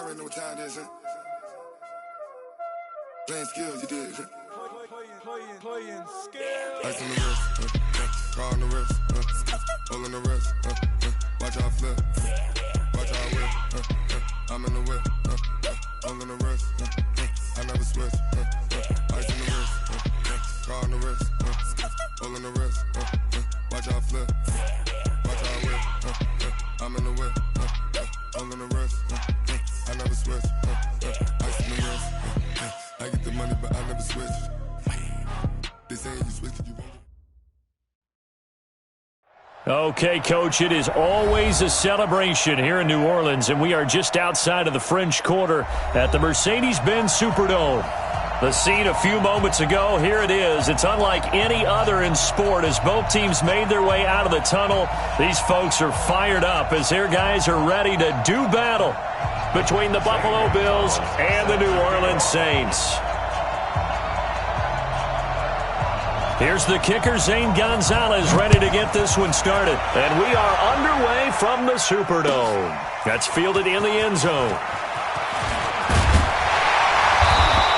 already know what time it is, huh? Playing skills, you did. Playing skills. Ice on the wrist, car on the wrist, hole in the wrist, watch how I flip, watch how I whip, I'm in the whip, hole in the wrist, I never switch, ice on the wrist, car on the wrist, hole in the wrist, watch how I flip, watch how I whip, I'm in the whip, hole in the wrist, I never switch, ice on the wrist, I get the money but I never switch. They say you switch it, you won't. Okay, Coach, it is always a celebration here in New Orleans, and we are just outside of the French Quarter at the Mercedes-Benz Superdome. The scene a few moments ago, here it is. It's unlike any other in sport as both teams made their way out of the tunnel. These folks are fired up as their guys are ready to do battle between the Buffalo Bills and the New Orleans Saints. Here's the kicker, Zane Gonzalez, ready to get this one started. And we are underway from the Superdome. That's fielded in the end zone.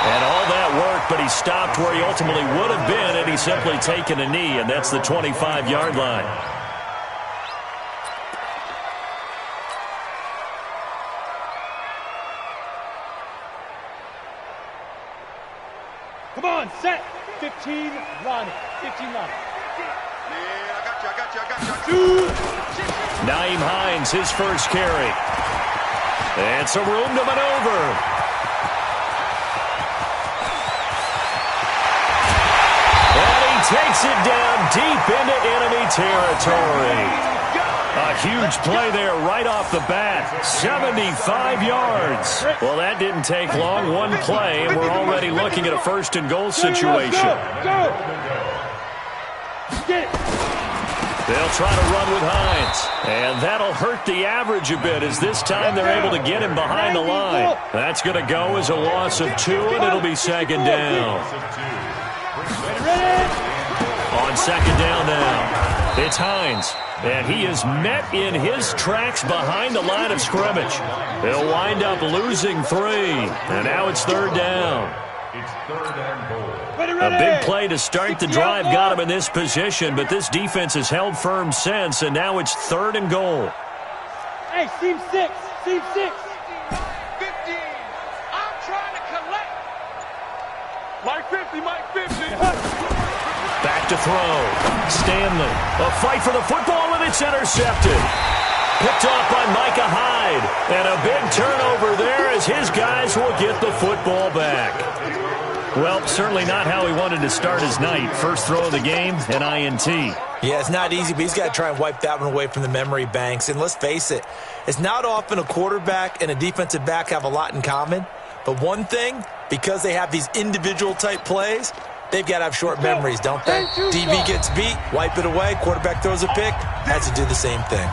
And all that work, but he stopped where he ultimately would have been had he simply taken a knee, and that's the 25-yard line. Come on, set. 15, running. 15, running. Yeah, I got you. Nyheim Hines, his first carry. And some room to maneuver. And he takes it down deep into enemy territory. A huge play there right off the bat. 75 yards. Well, that didn't take long. One play, and we're already looking at a first and goal situation. They'll try to run with Hines. And that'll hurt the average a bit as this time they're able to get him behind the line. That's going to go as a loss of 2, and it'll be second down. On second down now, it's Hines. And he is met in his tracks behind the line of scrimmage. He'll wind up losing 3. And now it's third down. It's third and goal. A big play to start the drive got him in this position, but this defense has held firm since, and now it's third and goal. Hey, seam 6. Seam 6. 15. I'm trying to collect. Mike 50. Back to throw. Stanley. A fight for the football, and it's intercepted. Picked off by Micah Hyde. And a big turnover there as his guys will get the football back. Well, certainly not how he wanted to start his night. First throw of the game, an INT. Yeah, it's not easy, but he's got to try and wipe that one away from the memory banks. And let's face it, it's not often a quarterback and a defensive back have a lot in common. But one thing, because they have these individual type plays, they've got to have short memories, don't they? DB gets beat, wipe it away, quarterback throws a pick, has to do the same thing.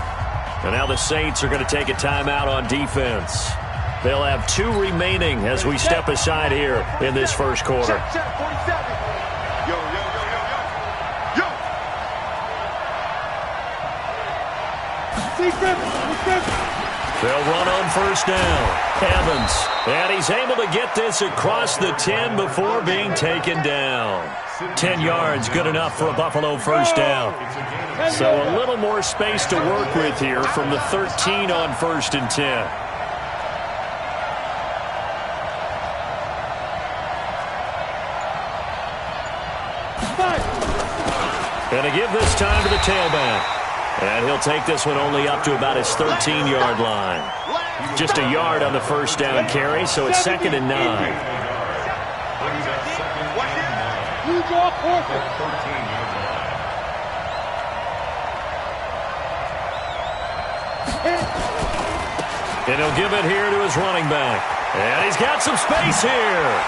And now the Saints are going to take a timeout on defense. They'll have 2 remaining as we step aside here in this first quarter. Check, 47. Yo. They'll run on first down. Evans, and he's able to get this across the 10 before being taken down. 10 yards, good enough for a Buffalo first down. So a little more space to work with here from the 13 on first and 10. Going to give this time to the tailback. And he'll take this one only up to about his 13-yard line. Just a yard on the first down carry, so it's second and 9. And he'll give it here to his running back. And he's got some space here.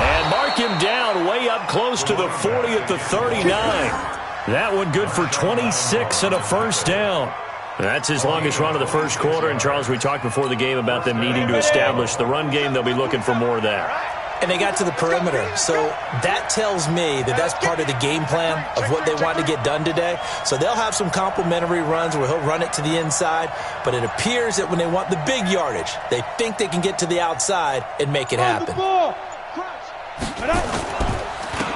And mark him down way up close to the 40 at the 39. That one good for 26 and a first down. That's his longest run of the first quarter. And, Charles, we talked before the game about them needing to establish the run game. They'll be looking for more of that. and they got to the perimeter. So that tells me that that's part of the game plan of what they want to get done today. So they'll have some complementary runs where he'll run it to the inside, but it appears that when they want the big yardage, they think they can get to the outside and make it happen.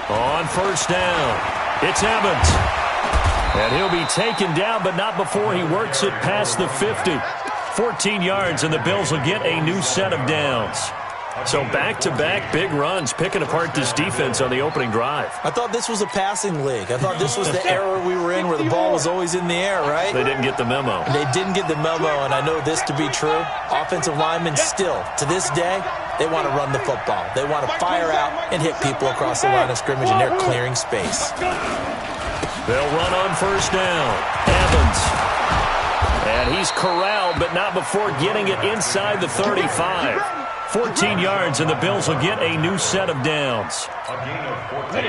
On first down, it's Evans. And he'll be taken down, but not before he works it past the 50. 14 yards, and the Bills will get a new set of downs. So back-to-back big runs, picking apart this defense on the opening drive. I thought this was a passing league. I thought this was the era we were in where the ball was always in the air, right? They didn't get the memo. They didn't get the memo, and I know this to be true. Offensive linemen still, to this day, they want to run the football. They want to fire out and hit people across the line of scrimmage, and they're clearing space. They'll run on first down. Evans. And he's corralled, but not before getting it inside the 35. 14 yards, and the Bills will get a new set of downs.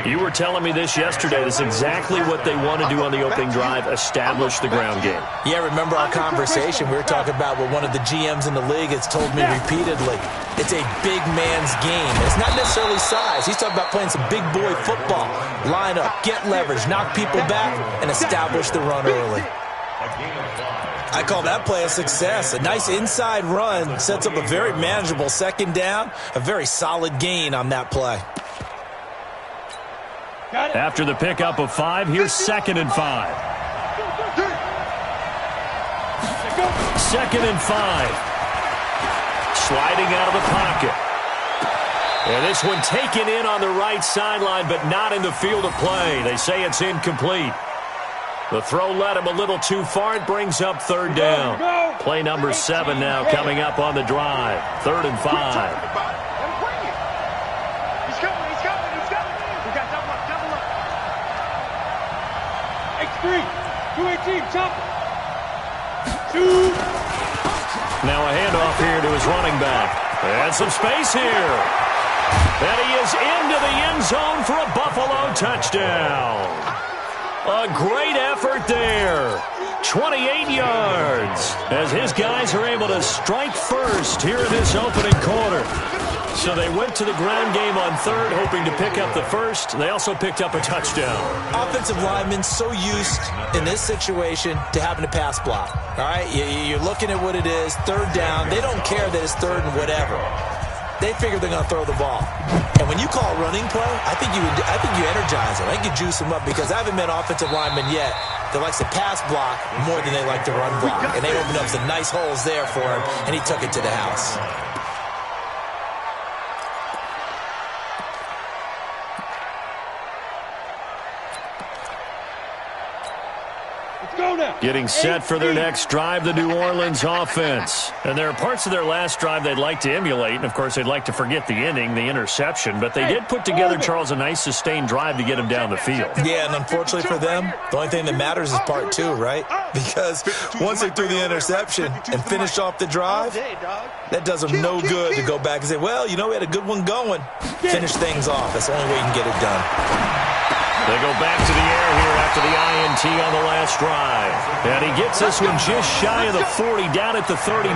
You were telling me this yesterday. This is exactly what they want to do on the opening drive, establish the ground game. Yeah, remember our conversation? We were talking about what one of the GMs in the league has told me repeatedly. It's a big man's game. It's not necessarily size. He's talking about playing some big boy football. Line up, get leverage, knock people back, and establish the run early. I call that play a success. A nice inside run sets up a very manageable second down. A very solid gain on that play. After the pickup of 5, here's 2nd and 5. 2nd and 5. Sliding out of the pocket. And this one taken in on the right sideline, but not in the field of play. They say it's incomplete. The throw led him a little too far. It brings up 3rd down. Play number 7 now coming up on the drive. 3rd and 5. He's coming. We got double up. X3, 218, chop. 2. Now a handoff here to his running back. And some space here. And he is into the end zone for a Buffalo touchdown. A great effort there. 28 yards as his guys are able to strike first here in this opening quarter. So they went to the ground game on 3rd, hoping to pick up the first. They also picked up a touchdown. Offensive linemen so used in this situation to having to pass block. All right, you're looking at what it is, 3rd down. They don't care that it's 3rd and whatever. They figure they're going to throw the ball. And when you call a running play, I think you energize them. I think you juice them up because I haven't met offensive linemen yet that likes to pass block more than they like to run block. And they opened up some nice holes there for him, and he took it to the house. Getting set for their next drive, the New Orleans offense. And there are parts of their last drive they'd like to emulate. And, of course, they'd like to forget the inning, the interception. But they did put together, Charles, a nice sustained drive to get him down the field. Yeah, and unfortunately for them, the only thing that matters is part 2, right? Because once they threw the interception and finished off the drive, that does them no good to go back and say, well, you know, we had a good one going. Finish things off. That's the only way you can get it done. They go back to the air here after the INT on the last drive. And he gets this one just shy of the 40, down at the 39.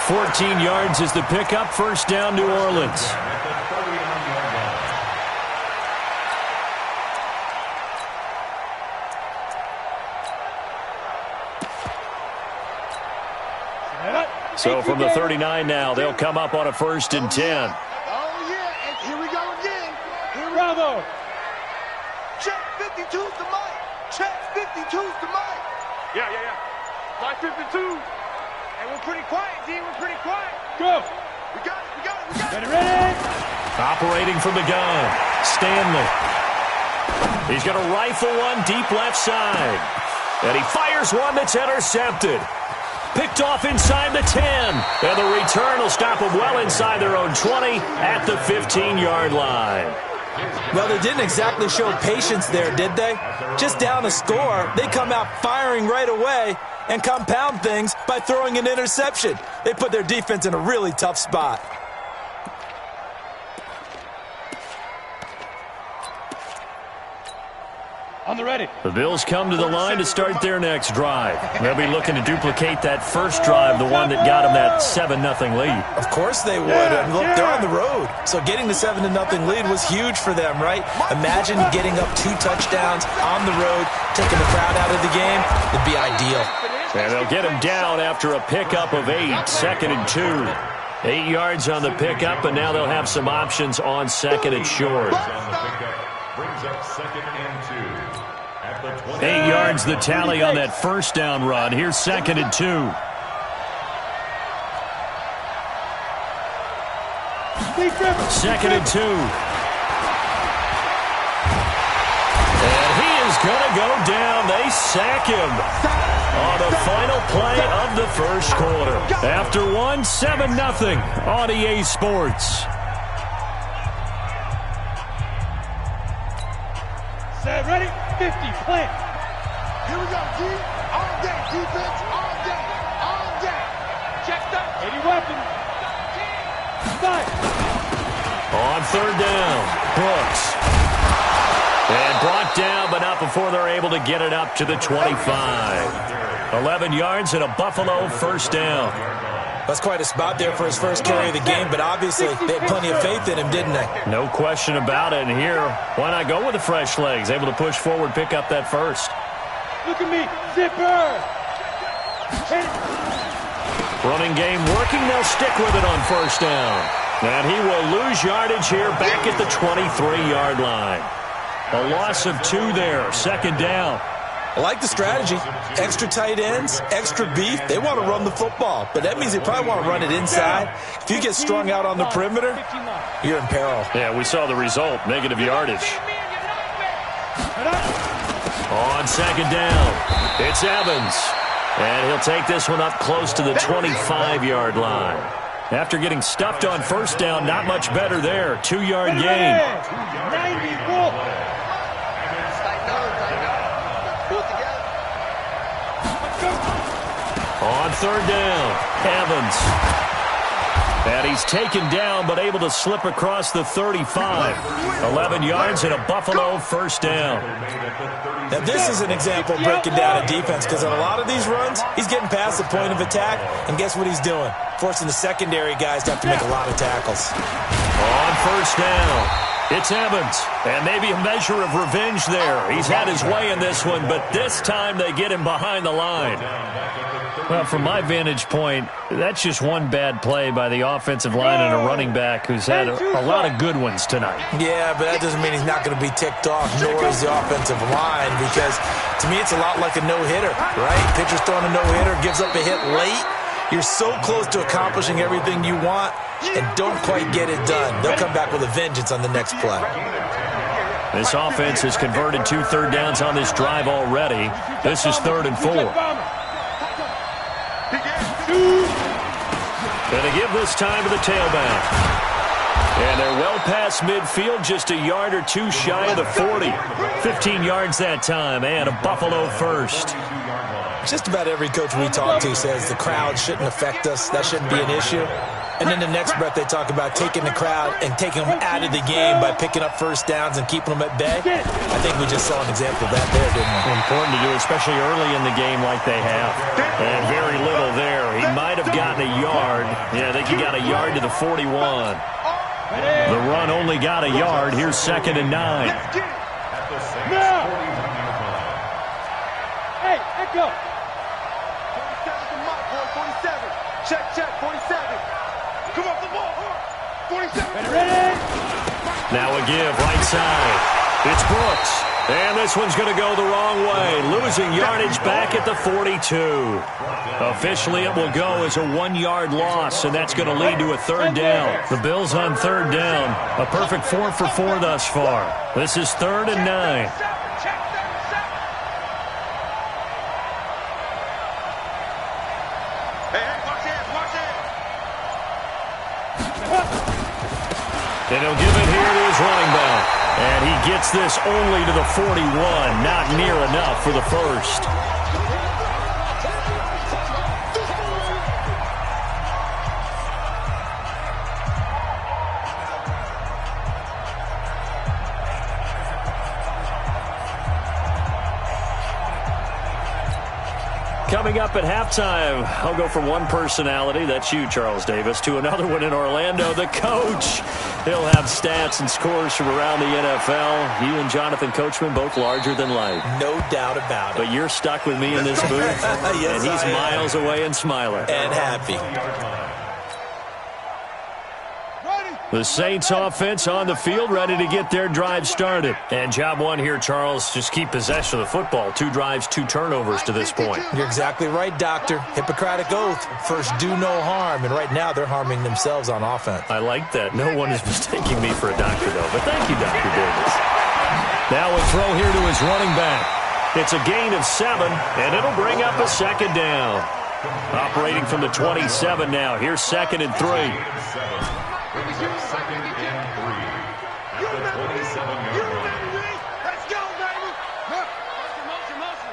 14 yards is the pickup. First down, New Orleans. So from the 39 now, they'll come up on a 1st and 10. Oh, yeah, and here we go again. Bravo. Check 52's the mic. Check 52's the mic. Yeah. Mic 52. And we're pretty quiet, D. We're pretty quiet. Go. We got it. Ready. Operating from the gun, Stanley. He's going to rifle one deep left side. And he fires one that's intercepted. Picked off inside the 10. And the return will stop them well inside their own 20 at the 15-yard line. Well, they didn't exactly show patience there, did they? Just down a score, they come out firing right away and compound things by throwing an interception. They put their defense in a really tough spot. On the ready. The Bills come to the line to start their next drive. They'll be looking to duplicate that first drive, the one that got them that 7-0 lead. Of course they would. And look, they're on the road. So getting the 7-0 lead was huge for them, right? Imagine getting up 2 touchdowns on the road, taking the crowd out of the game. It'd be ideal. And they'll get him down after a pickup of 8, 2nd and 2. 8 yards on the pickup, and now they'll have some options on 2nd and short. Brings up 2nd and 2. 8 yards the tally on that first down run. Here's 2nd and 2. Second and 2. And he is going to go down. They sack him on the final play of the first quarter. After 7-0 on EA Sports. Set, ready, 50, plant. Here we go, D. All day, defense, all day, all day. Checked up. 80 weapon. Five. On 3rd down, Brooks. And brought down, but not before they're able to get it up to the 25. 11 yards and a Buffalo first down. That's quite a spot there for his first carry of the game, but obviously they had plenty of faith in him, didn't they? No question about it. And here, why not go with the fresh legs? Able to push forward, pick up that first. Look at me, zipper. Running game working. They'll stick with it on first down. And he will lose yardage here back at the 23-yard line. A loss of 2 there, 2nd down. I like the strategy. Extra tight ends, extra beef. They want to run the football, but that means they probably want to run it inside. If you get strung out on the perimeter, you're in peril. Yeah, we saw the result, negative yardage. On 2nd down, it's Evans. And he'll take this one up close to the 25-yard line. After getting stuffed on first down, not much better there. 2-yard gain. 94. On 3rd down, Evans. And he's taken down, but able to slip across the 35. 11 yards and a Buffalo first down. Now, this is an example of breaking down a defense, because on a lot of these runs, he's getting past the point of attack, and guess what he's doing? Forcing the secondary guys to have to make a lot of tackles. On first down, it's Evans. And maybe a measure of revenge there. He's had his way in this one, but this time they get him behind the line. Well, from my vantage point, that's just one bad play by the offensive line and a running back who's had a lot of good ones tonight. Yeah, but that doesn't mean he's not going to be ticked off, nor is the offensive line, because to me it's a lot like a no-hitter, right? Pitcher's throwing a no-hitter, gives up a hit late. You're so close to accomplishing everything you want and don't quite get it done. They'll come back with a vengeance on the next play. This offense has converted 2 third downs on this drive already. This is 3rd and 4. Going to give this time to the tailback. And they're well past midfield, just a yard or 2 shy of the 40. 15 yards that time, and a Buffalo first. Just about every coach we talk to says the crowd shouldn't affect us. That shouldn't be an issue. And then the next breath they talk about taking the crowd and taking them out of the game by picking up first downs and keeping them at bay. I think we just saw an example of that there, didn't we? Important to do, especially early in the game like they have. And very little there. He might have gotten a yard. Yeah, I think he got a yard to the 41. The run only got a yard. Here's 2nd and 9. Hey, echo. 47. Check, 47. Come off the ball. 47. Ready. Now a give, right side. It's Brooks. And this one's going to go the wrong way. Losing yardage back at the 42. Officially, it will go as a 1-yard loss, and that's going to lead to a 3rd down. The Bills on 3rd down. A perfect 4 for 4 thus far. This is 3rd and 9. And he'll give it here to his running back. And he gets this only to the 41. Not near enough for the first. Coming up at halftime, I'll go from one personality, that's you, Charles Davis, to another one in Orlando, the coach. He'll have stats and scores from around the NFL. You and Jonathan Coachman, both larger than life. No doubt about it. But you're stuck with me in this booth, yes, and he's miles away and smiling. And happy. The Saints offense on the field, ready to get their drive started. And job one here, Charles, just keep possession of the football. 2 drives, 2 turnovers to this point. You're exactly right, Doctor. Hippocratic oath. First, do no harm. And right now, they're harming themselves on offense. I like that. No one is mistaking me for a doctor, though. But thank you, Dr. Davis. Now a throw here to his running back. It's a gain of 7, and it'll bring up a second down. Operating from the 27 now. Here's 2nd and 3. Second and 3. The 27-yard line. Let's go, baby. Motion.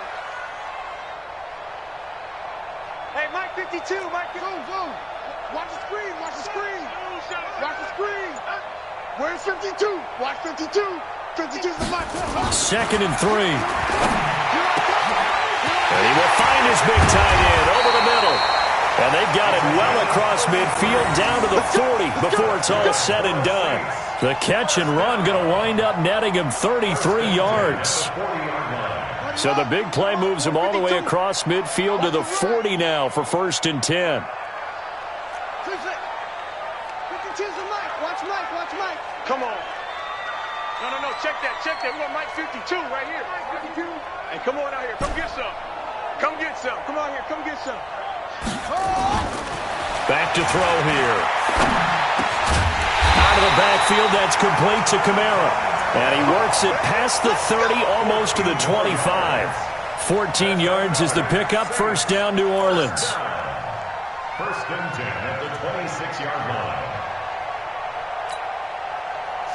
Hey, Mike 52. Mike 52. Watch the screen. Watch the screen. Where's 52? Watch 52. 52's the Mike. 2nd and 3. And he will find his big tight end over the middle. And they've got it well across midfield down to the 40 before it's all said and done. The catch and run going to wind up netting him 33 yards. So the big play moves him all the way across midfield to the 40 now for 1st and 10. 52's the Mike. Watch Mike. Come on. No. Check that. We want Mike 52 right here. 52. Hey, come on out here. Come get some. Come on here. Come get some. Back to throw here. Out of the backfield, that's complete to Kamara. And he works it past the 30, almost to the 25. 14 yards is the pickup. 1st down, New Orleans. 1st and 10 at the 26-yard line.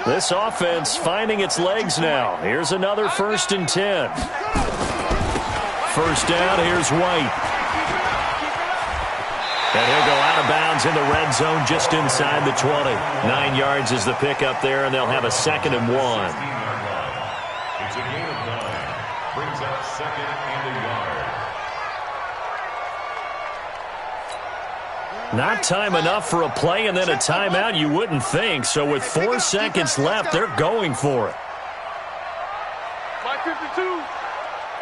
This offense finding its legs now. Here's another 1st and 10. 1st down, here's White. And he'll go out of bounds in the red zone just inside the 20. 9 yards is the pickup there, and they'll have a 2nd and 1. It's a gain of 9. Brings up 2nd and a yard. Not time enough for a play and then a timeout, you wouldn't think. So with 4 seconds left, they're going for it. Mike 52.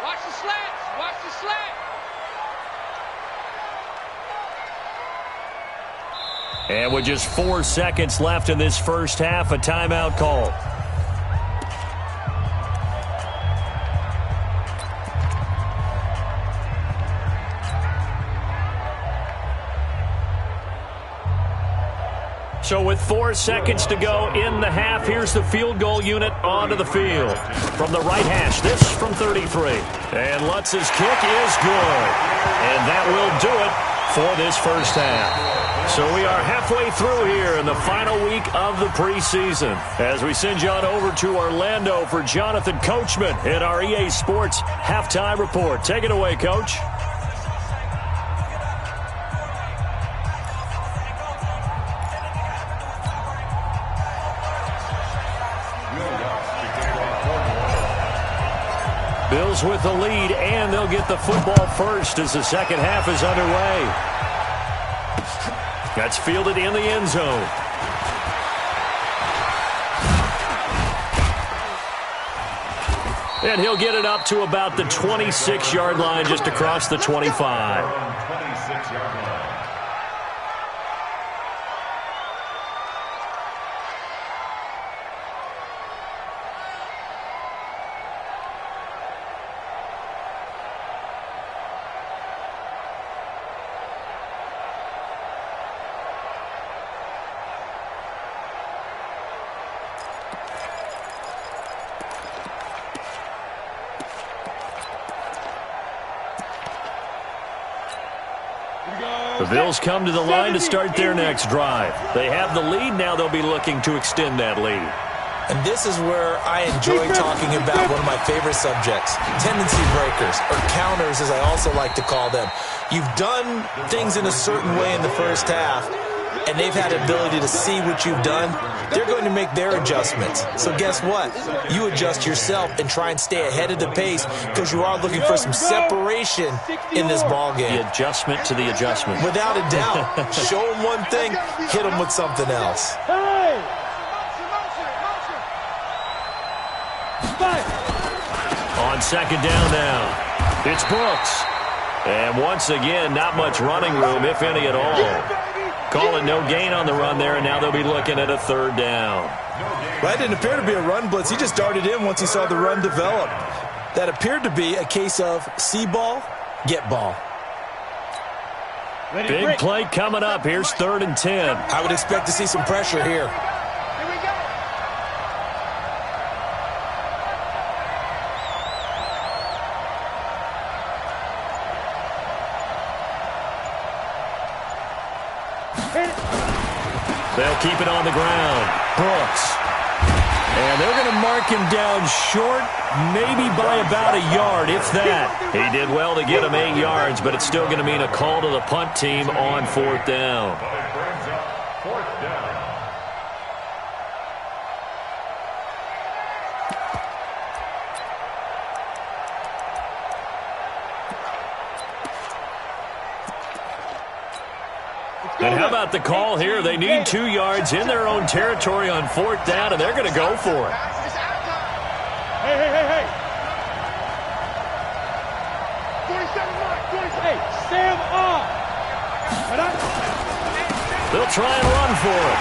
Watch the slats. And with just 4 seconds left in this first half, a timeout call. So with 4 seconds to go in the half, here's the field goal unit onto the field. From the right hash, this from 33. And Lutz's kick is good. And that will do it for this first half. So we are halfway through here in the final week of the preseason as we send you on over to Orlando for Jonathan Coachman in our EA Sports Halftime Report. Take it away, Coach. Bills with the lead, and they'll get the football first as the second half is underway. That's fielded in the end zone. And he'll get it up to about the 26-yard line, just across the 25. 26-yard line. The Bills come to the line to start their next drive. They have the lead. Now they'll be looking to extend that lead. And this is where I enjoy talking about one of my favorite subjects, tendency breakers, or counters as I also like to call them. You've done things in a certain way in the first half. and they've had the ability to see what you've done, they're going to make their adjustments. So guess what? You adjust yourself and try and stay ahead of the pace because you are looking for some separation in this ball game. The adjustment to the adjustment. Without a doubt. Show them one thing, hit them with something else. Hey! On second down now, it's Brooks. And once again, not much running room, if any at all. Calling no gain on the run there, and now they'll be looking at a third down. Well, that didn't appear to be a run blitz. He just darted in once he saw the run develop. That appeared to be a case of see ball, get ball. Big play coming up. Here's 3rd and 10. I would expect to see some pressure here. They'll keep it on the ground. Brooks. And they're going to mark him down short, maybe by about a yard, if that. He did well to get him 8 yards, but it's still going to mean a call to the punt team on 4th down. And how about the call here? They need 2 yards in their own territory on 4th down, and they're going to go for it. Hey. 27 Mike. Hey, Sam off. They'll try and run for it.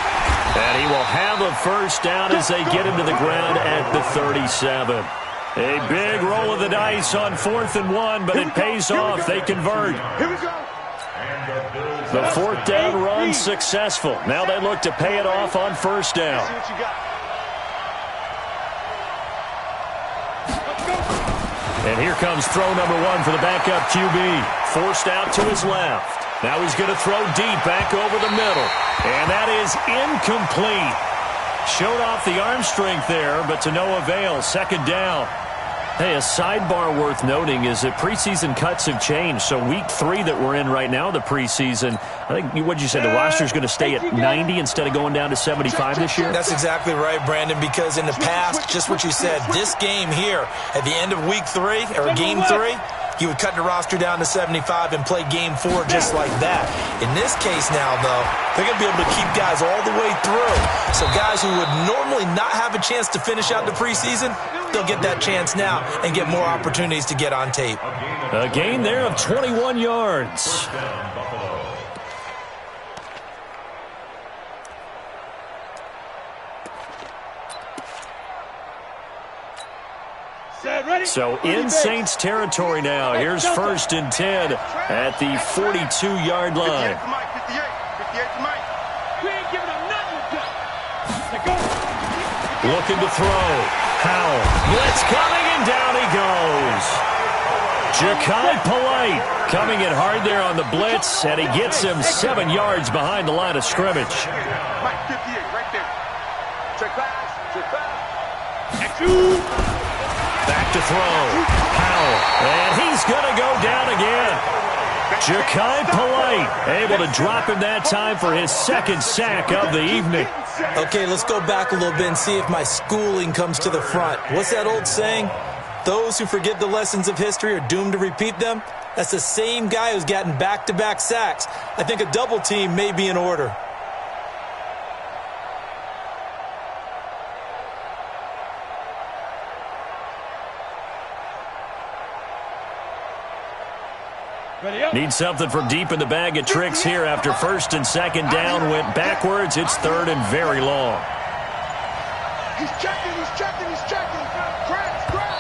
And he will have a first down as they get him to the ground at the 37. A big roll of the dice on 4th and 1, but it pays off. They convert. Here we go. The 4th down run successful. Now they look to pay it off on 1st down. And here comes throw number 1 for the backup QB. Forced out to his left. Now he's going to throw deep back over the middle. And that is incomplete. Showed off the arm strength there, but to no avail. 2nd down. Hey, a sidebar worth noting is that preseason cuts have changed. So week 3 that we're in right now, the preseason, I think, what did you say, the roster's going to stay at 90 instead of going down to 75 this year? That's exactly right, Brandon, because in the past, just what you said, this game here, at the end of week 3, or game 3, he would cut the roster down to 75 and play game 4 just like that. In this case now, though, they're going to be able to keep guys all the way through. So guys who would normally not have a chance to finish out the preseason, they'll get that chance now and get more opportunities to get on tape. A gain there of 21 yards. So in Saints territory now. Here's 1st and 10 at the 42-yard line. Looking to throw. Howell. Blitz coming, and down he goes. Ja'Kai Polite coming in hard there on the blitz, and he gets him 7 yards behind the line of scrimmage. Mike 58 right there. Check pass. Back to throw. Howell. And he's going to go down again. Ja'Kai Polite able to drop him that time for his 2nd sack of the evening. Okay, let's go back a little bit and see if my schooling comes to the front. What's that old saying? Those who forget the lessons of history are doomed to repeat them. That's the same guy who's gotten back-to-back sacks. I think a double team may be in order. Need something from deep in the bag of tricks here after 1st and 2nd down went backwards. It's 3rd and very long. He's checking. Crash.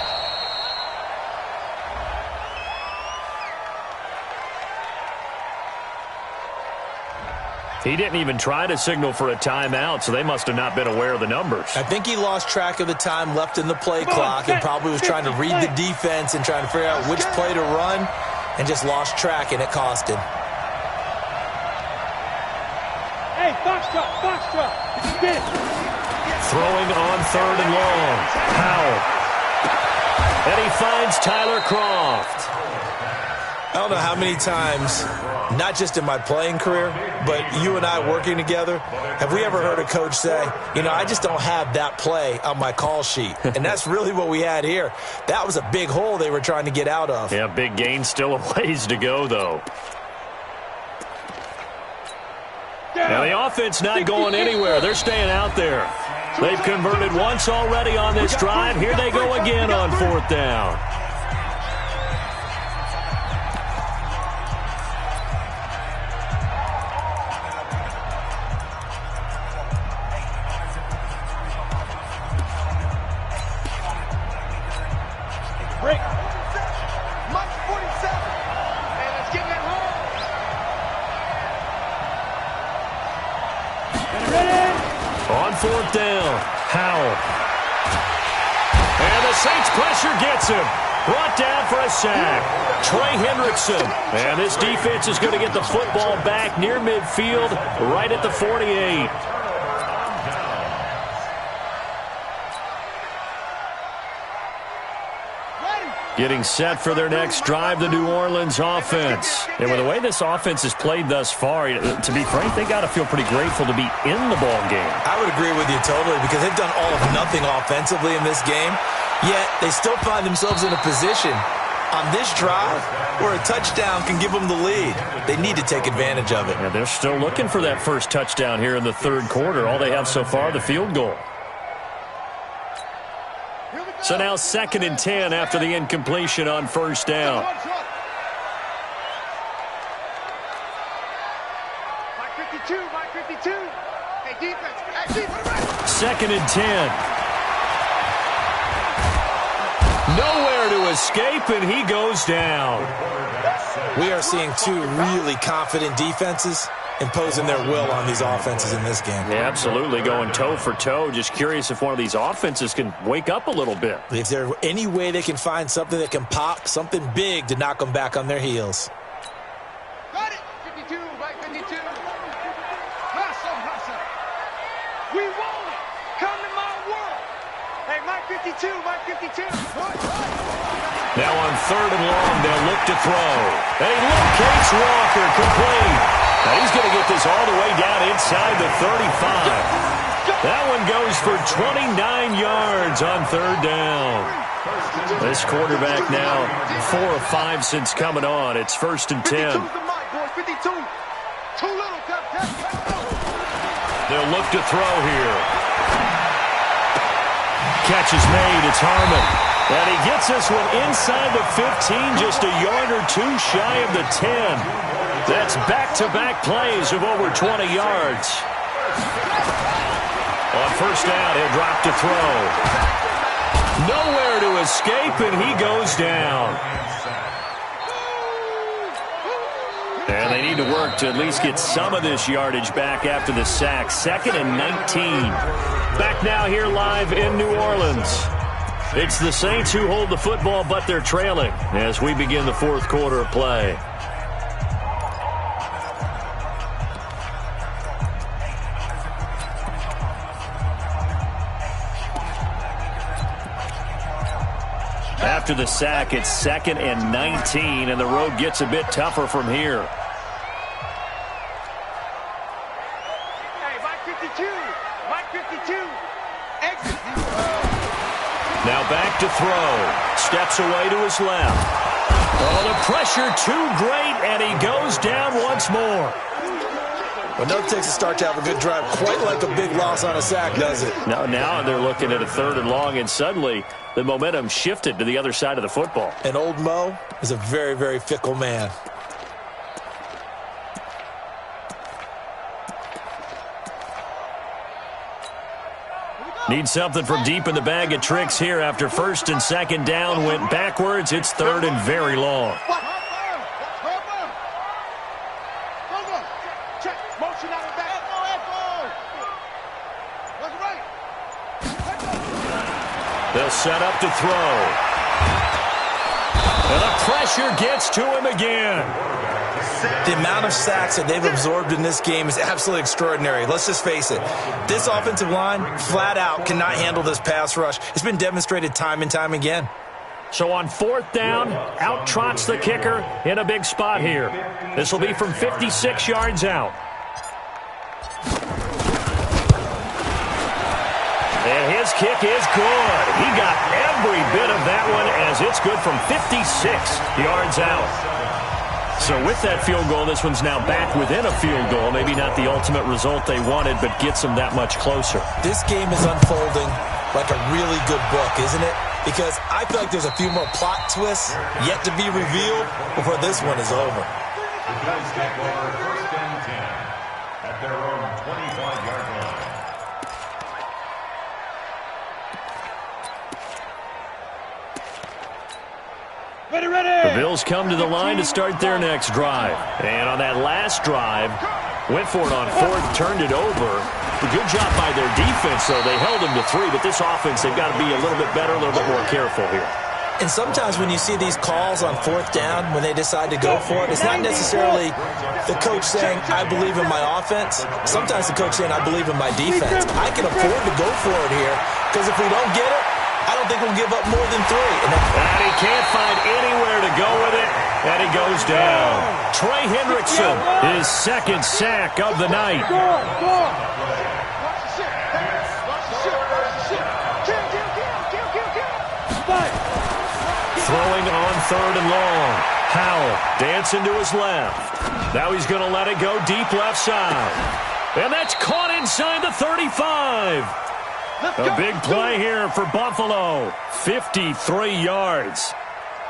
He didn't even try to signal for a timeout, so they must have not been aware of the numbers. I think he lost track of the time left in the play clock and probably was trying to read the defense and trying to figure out which play to run, and just lost track, and it cost him. Hey, Foxtrot. Throwing on 3rd and long. Howell. And he finds Tyler Croft. I don't know how many times, not just in my playing career, but you and I working together, have we ever heard a coach say, you know, I just don't have that play on my call sheet. And that's really what we had here. That was a big hole they were trying to get out of. Yeah, big gain, still a ways to go, though. Now, the offense not going anywhere. They're staying out there. They've converted once already on this drive. Here they go again on 4th down. Break. Mike 47. And let's get that home. On 4th down, Howell. And the Saints pressure gets him. Brought down for a sack. Trey Hendrickson. And this defense is going to get the football back near midfield, right at the 48. Getting set for their next drive, the New Orleans offense. And with the way this offense has played thus far, to be frank, they got to feel pretty grateful to be in the ball game. I would agree with you totally because they've done all of nothing offensively in this game, yet they still find themselves in a position on this drive where a touchdown can give them the lead. They need to take advantage of it. And they're still looking for that first touchdown here in the 3rd quarter. All they have so far, the field goal. So now 2nd and 10 after the incompletion on 1st down. Mike 52, Mike 52. Hey, defense. Hey, defense. 2nd and 10. Nowhere to escape, and he goes down. We are seeing two really confident defenses imposing their will on these offenses in this game. Yeah, absolutely, going toe for toe. Just curious if one of these offenses can wake up a little bit. If there's any way they can find something that can pop, something big to knock them back on their heels. Got it. 52, Mike 52. Hustle, hustle. We want it. Come to my world. Hey, Mike 52, Mike 52. Now on 3rd and long, they'll look to throw. And he locates Walker, complete. Now he's going to get this all the way down inside the 35. That one goes for 29 yards on 3rd down. This quarterback now 4 of 5 since coming on. It's 1st and 10. They'll look to throw here. Catch is made. It's Harmon. And he gets this one inside the 15, just a yard or two shy of the 10. That's back-to-back plays of over 20 yards. On 1st down, he'll drop to throw. Nowhere to escape, and he goes down. And they need to work to at least get some of this yardage back after the sack. 2nd and 19. Back now here live in New Orleans. It's the Saints who hold the football, but they're trailing as we begin the 4th quarter of play. After the sack, it's 2nd and 19, and the road gets a bit tougher from here. Hey, Mike 52, Mike 52. Exit. Now back to throw. Steps away to his left. Oh, the pressure too great, and he goes down once more. Well, no, it takes a start to have a good drive, quite like a big loss on a sack, does it? Now they're looking at a 3rd and long, and suddenly the momentum shifted to the other side of the football. And old Mo is a very, very fickle man. Need something from deep in the bag of tricks here after 1st and 2nd down went backwards. It's 3rd and very long. They'll set up to throw. And the pressure gets to him again. The amount of sacks that they've absorbed in this game is absolutely extraordinary. Let's just face it. This offensive line, flat out, cannot handle this pass rush. It's been demonstrated time and time again. So on 4th down, out trots the kicker in a big spot here. This will be from 56 yards out. And his kick is good. He got every bit of that one as it's good from 56 yards out. So with that field goal, this one's now back within a field goal. Maybe not the ultimate result they wanted, but gets them that much closer. This game is unfolding like a really good book, isn't it? Because I feel like there's a few more plot twists yet to be revealed before this one is over. The Bills take over 1st and 10 at their own 25-yard line. The Bills come to the line to start their next drive. And on that last drive, went for it on 4th, turned it over. A good job by their defense, though. They held them to 3, but this offense, they've got to be a little bit better, a little bit more careful here. And sometimes when you see these calls on 4th down, when they decide to go for it, it's not necessarily the coach saying, I believe in my offense. Sometimes the coach saying, I believe in my defense. I can afford to go for it here, because if we don't get it, I don't think we'll give up more than 3. And he can't find anywhere to go with it, and he goes down. Trey Hendrickson, his 2nd sack of the night. Throwing on 3rd and long. Howell dancing to his left. Now he's going to let it go deep left side. And that's caught inside the 35. A big play here for Buffalo. 53 yards.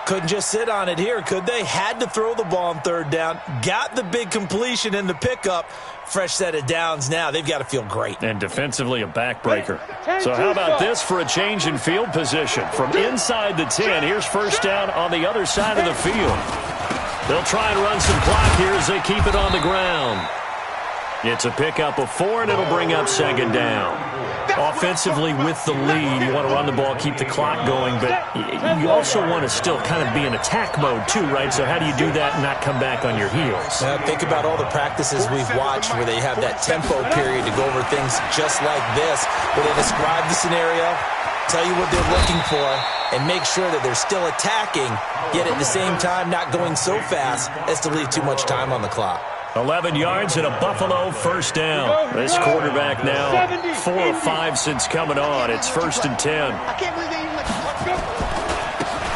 Couldn't just sit on it here, could they? Had to throw the ball on 3rd down. Got the big completion in the pickup. Fresh set of downs now. They've got to feel great. And defensively a backbreaker. So how about this for a change in field position? From inside the 10, here's 1st down on the other side of the field. They'll try and run some clock here as they keep it on the ground. It's a pickup of 4, and it'll bring up 2nd down. Offensively with the lead, you want to run the ball, keep the clock going, but you also want to still kind of be in attack mode too, right? So how do you do that and not come back on your heels? Think about all the practices we've watched where they have that tempo period to go over things just like this, where they describe the scenario, tell you what they're looking for, and make sure that they're still attacking, yet at the same time not going so fast as to leave too much time on the clock. 11 yards and a Buffalo 1st down. This quarterback now 4 or 5 since coming on. It's 1st and 10.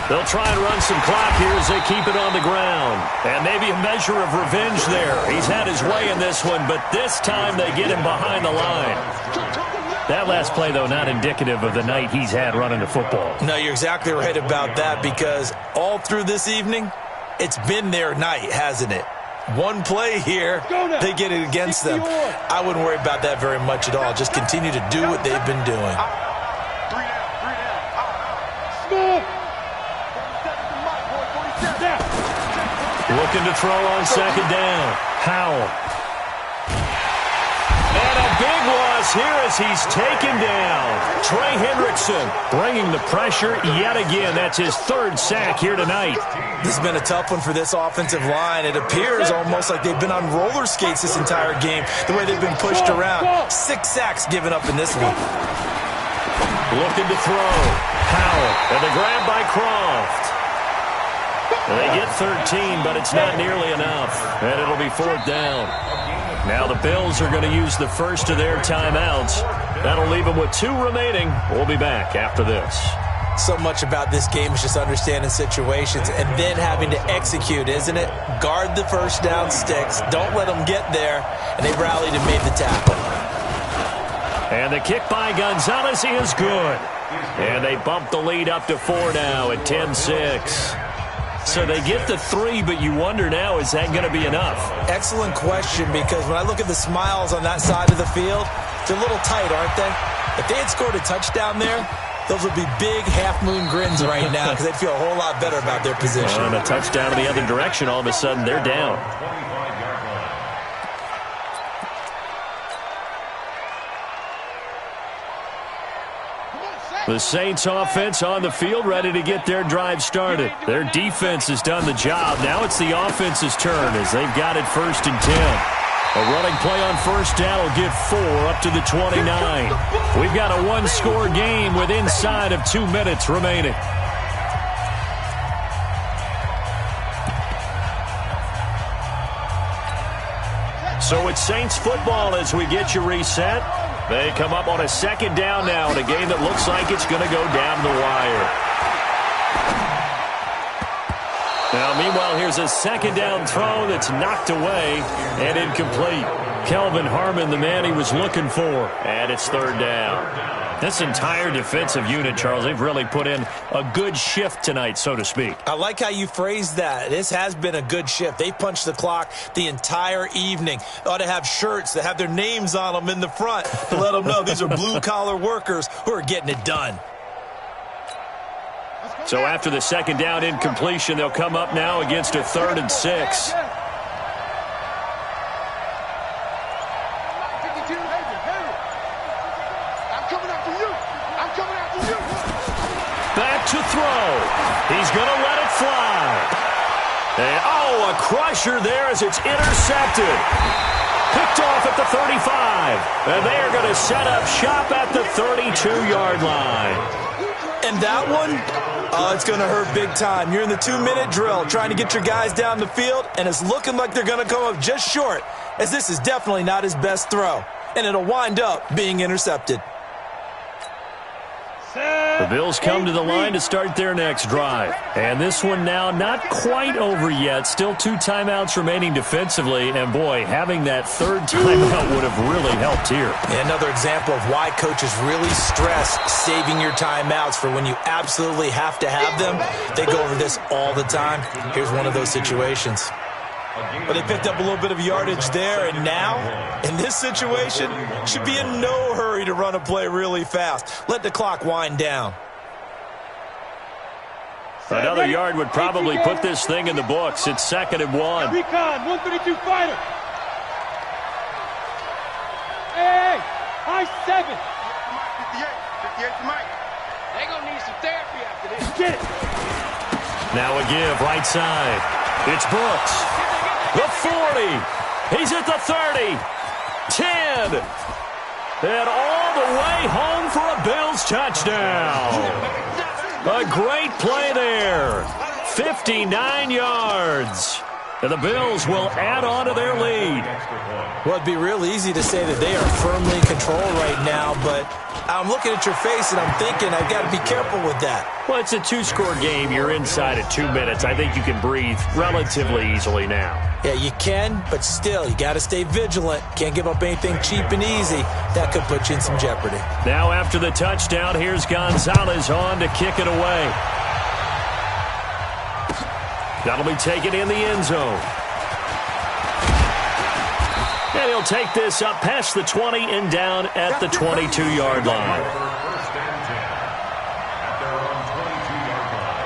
They'll try and run some clock here as they keep it on the ground. And maybe a measure of revenge there. He's had his way in this one, but this time they get him behind the line. That last play, though, not indicative of the night he's had running the football. No, you're exactly right about that, because all through this evening, it's been their night, hasn't it? One play here, they get it against them. I wouldn't worry about that very much at all. Just continue to do what they've been doing. Looking to throw on 2nd down. Howell. And a big loss here as he's taken down. Trey Hendrickson bringing the pressure yet again. That's his 3rd sack here tonight. This has been a tough one for this offensive line. It appears almost like they've been on roller skates this entire game, the way they've been pushed around. 6 sacks given up in this one. Looking to throw. Howell. And the grab by Croft. They get 13, but it's not nearly enough. And it'll be 4th down. Now the Bills are going to use the first of their timeouts. That'll leave them with 2 remaining. We'll be back after this. So much about this game is just understanding situations and then having to execute, isn't it? Guard the 1st down sticks. Don't let them get there. And they rallied and made the tackle. And the kick by Gonzalez is good. And they bump the lead up to 4 now at 10-6. So they get the 3, but you wonder now, is that going to be enough? Excellent question, because when I look at the smiles on that side of the field, they're a little tight, aren't they? If they had scored a touchdown there, those would be big half-moon grins right now, because they'd feel a whole lot better about their position. And a touchdown in the other direction, all of a sudden they're down. The Saints offense on the field, ready to get their drive started. Their defense has done the job. Now it's the offense's turn as they've got it 1st and 10. A running play on 1st down will get 4 up to the 29. We've got a 1-score game with inside of 2 minutes remaining. So it's Saints football as we get you reset. They come up on a second down now in a game that looks like it's going to go down the wire. Now, meanwhile, here's a second down throw that's knocked away and incomplete. Kelvin Harmon, the man he was looking for, and it's third down. This entire defensive unit, Charles, they've really put in a good shift tonight, so to speak. I like how you phrased that. This has been a good shift. They punched the clock the entire evening. They ought to have shirts that have their names on them in the front to let them know these are blue-collar workers who are getting it done. So after the second down incompletion, they'll come up now against a 3rd and 6. Back to throw. He's going to let it fly. And, a crusher there as it's intercepted. Picked off at the 35. And they are going to set up shop at the 32-yard line. And that one, it's going to hurt big time. You're in the 2-minute drill trying to get your guys down the field, and it's looking like they're going to come up just short, as this is definitely not his best throw. And it'll wind up being intercepted. The Bills come to the line to start their next drive. And this one now not quite over yet. Still 2 timeouts remaining defensively. And, boy, having that 3rd timeout would have really helped here. Another example of why coaches really stress saving your timeouts for when you absolutely have to have them. They go over this all the time. Here's one of those situations. But they picked up a little bit of yardage there, and now, in this situation, should be in no hurry to run a play really fast. Let the clock wind down. Another yard would probably put this thing in the books. It's 2nd and 1. Recon, 132 fighter. Hey, high 7. 58 to Mike. They're going to need some therapy after this. Get it. Now a give, right side. It's Brooks. The 40. He's at the 30. 10. And all the way home for a Bills touchdown. A great play there. 59 yards. And the Bills will add on to their lead. Well, it'd be real easy to say that they are firmly in control right now, but I'm looking at your face and I'm thinking I've got to be careful with that. Well, it's a 2-score game. You're inside at 2 minutes. I think you can breathe relatively easily now. Yeah, you can, but still, you got to stay vigilant. Can't give up anything cheap and easy. That could put you in some jeopardy. Now after the touchdown, here's Gonzalez on to kick it away. That'll be taken in the end zone. And he'll take this up past the 20 and down at the 22-yard line. First and 10 at their own 22-yard line.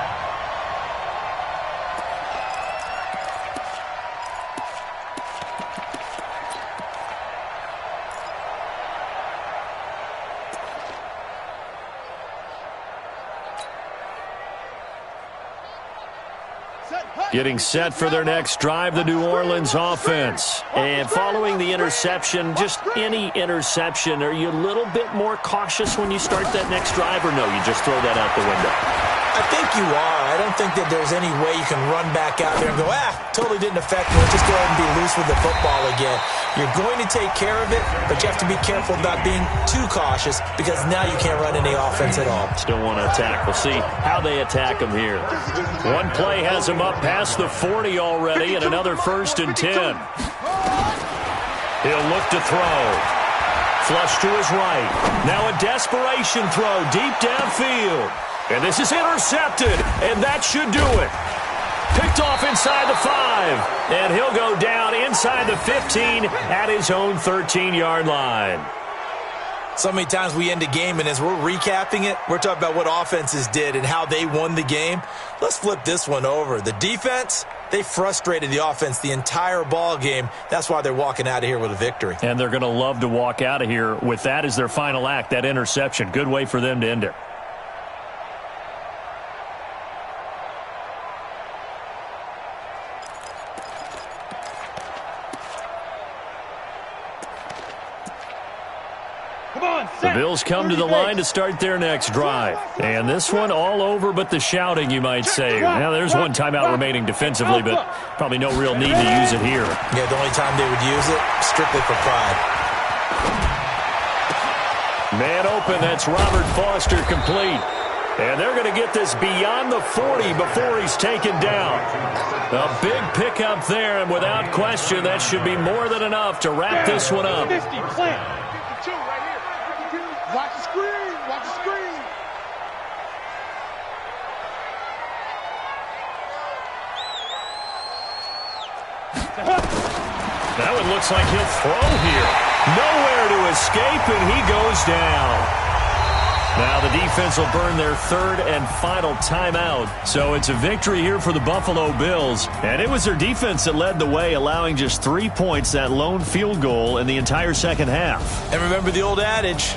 Getting set for their next drive, the New Orleans offense. And following the interception, just any interception, are you a little bit more cautious when you start that next drive, or no, you just throw that out the window? I think you are. I don't think that there's any way you can run back out there and go, totally didn't affect me. Let's just go ahead and be loose with the football again. You're going to take care of it, but you have to be careful about being too cautious because now you can't run any offense at all. Still want to attack. We'll see how they attack them here. One play has them up past the 40 already, and another 1st and 10. He'll look to throw. Flush to his right. Now a desperation throw deep downfield. And this is intercepted, and that should do it. Picked off inside the 5, and he'll go down inside the 15 at his own 13-yard line. So many times we end a game, and as we're recapping it, we're talking about what offenses did and how they won the game. Let's flip this one over. The defense, they frustrated the offense the entire ball game. That's why they're walking out of here with a victory. And they're going to love to walk out of here with that as their final act, that interception. Good way for them to end it. The Bills come to the line to start their next drive. And this one all over but the shouting, you might say. Now, there's one timeout remaining defensively, but probably no real need to use it here. Yeah, the only time they would use it, strictly for pride. Man open, that's Robert Foster complete. And they're going to get this beyond the 40 before he's taken down. A big pickup there, and without question, that should be more than enough to wrap this one up. 50, plant. 52 right here. 52. Watch the screen. Watch the screen. That one looks like he'll throw here. Nowhere to escape, and he goes down. Now the defense will burn their third and final timeout. So it's a victory here for the Buffalo Bills. And it was their defense that led the way, allowing just 3 points, that lone field goal in the entire second half. And remember the old adage,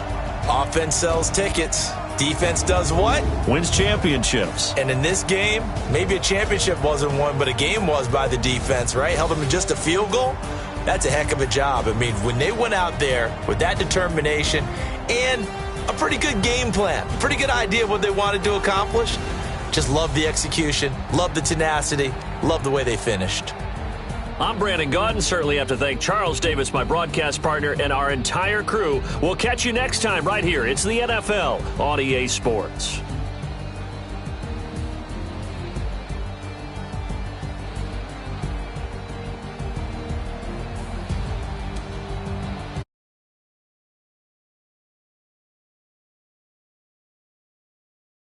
offense sells tickets. Defense does what? Wins championships. And in this game, maybe a championship wasn't won, but a game was by the defense, right? Held them to just a field goal. That's a heck of a job. I mean, when they went out there with that determination and a pretty good game plan, pretty good idea of what they wanted to accomplish, just love the execution, love the tenacity, love the way they finished. I'm Brandon Gaudin. Certainly have to thank Charles Davis, my broadcast partner, and our entire crew. We'll catch you next time right here. It's the NFL on EA Sports.